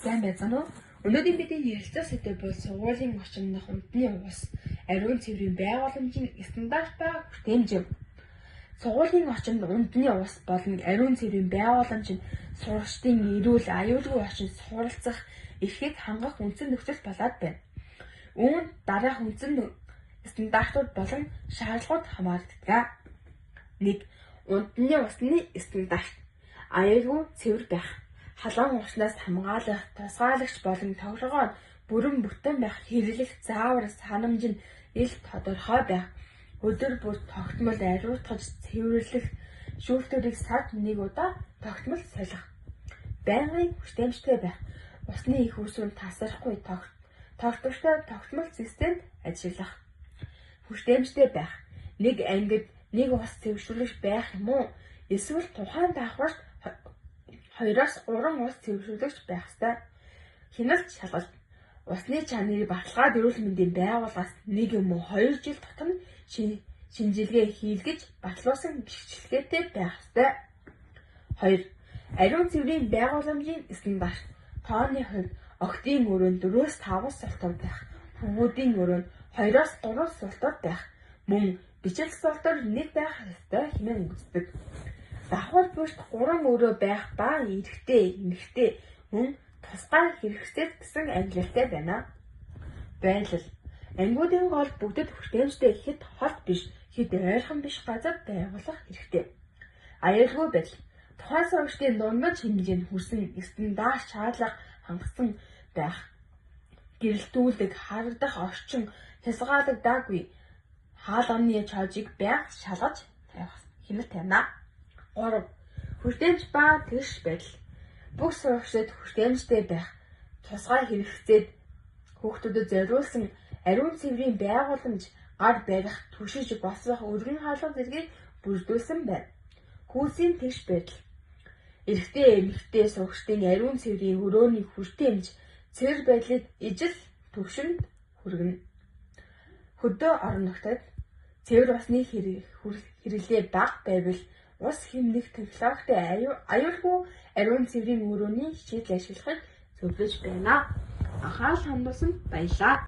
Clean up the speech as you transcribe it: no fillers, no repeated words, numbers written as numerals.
Сайн байцгаана уу? Өнөөдөр бидний ярилцах сэдэв бол сургуулийн орчинд үндэсний ус, ариун цэврийн байгууламжийн стандарт ба хүртээмж. Сургуулийн орчинд үндэсний ус болон ариун цэврийн байгууламж нь сурагчдын эрүүл аюулгүй орчинд суралцах эрхийг хангах үндсэн нөхцөл болоод байна. Үүнд дараах үндсэн стандартууд болон шаардлагууд хамаардаг. 1. Үндэсний усны стандарт. Аюулгүй цэвэр байх. Халуун уснаас хамгаалах, тусгаалагч болон толгойн бүрэн бүтэн байх хэрэглэх заавар санамж нь ил тодорхой байх. Өдөр бүр тогтмол ариутгаж цэвэрлэх шүүлтүүрийг сард 1 удаа тогтмол солих. Байнгын хүртээмжтэй байх. Усны их усүнд тасрахгүй тогтвортой тогтмол системд ажиллах. Хүртээмжтэй байх. Нэг ангид нэг ус цэвэршүүлэгч байх юм уу? Эсвэл тухайн давхарт 2-3 ус цэвэршүүлэгч байх ёстой. Хяналт шалгалт. Усны чанарыг баталгаад эрүүл мэндийн байгууллагаас 1 юм уу 2 жил тутам шинжилгээ хийлгэж батлуулсан гэрчлэгээтэй байх ёстой. 2. Ариун цэврийн байгууламжийн стандарт. Тооны хувьд октийн өрөөнд 4-5 султуур байх. Хөвгүүдийн өрөөнд 2-3 султуур байх. Мөн бичил султуур 1 байх ёстой хэмээн үздэг. Давхар бүрт 3 өрөө байх ба эрэгтэй, эмэгтэй мөн тусгай хэрэгцээд гэсэн ангилалтай байна. Байлал. Ангиудын гол бүгдэд хүртээмжтэй хэд холт биш, хэд ойрхон биш газар байгуулах хэрэгтэй. Аюулгүй байдал. Тухайн сурагчдын дундаж хэмжээнд хүрсэн стандарт шаардлага хангасан байх. Гэрэлтүүлэг, харагдах орчин хязгаарлагдаагүй хаалганы чожиг байнга шалгаж хяналт тавина. 3. Хүртээмж ба тэгш байдал. Бүх сурагчдад хүртээмжтэй байх. Тусгай хэрэгцээд хүүхдүүдэд зориулсан ариун цэврийн байгууламж гар барих, түшиж босгох, өргөн хаалга зэргийг бүрдүүлсэн байна. Хүүсийн тэгш байдал. Эрэгтэй эмэгтэй сурагчдын ариун цэврийн өрөөний хүртээмж цэвэр байдлыг ижил түвшинд хүргэнэ. Хөдөө орон нутагт цэвэр усны хэрэглээ бага байвал ус хэмнэх технологитой аюулгүй ариун цэврийн өрөөний шийдэл ашиглахыг зөвлөж байна. Анхаарал хандуулсанд баярлалаа.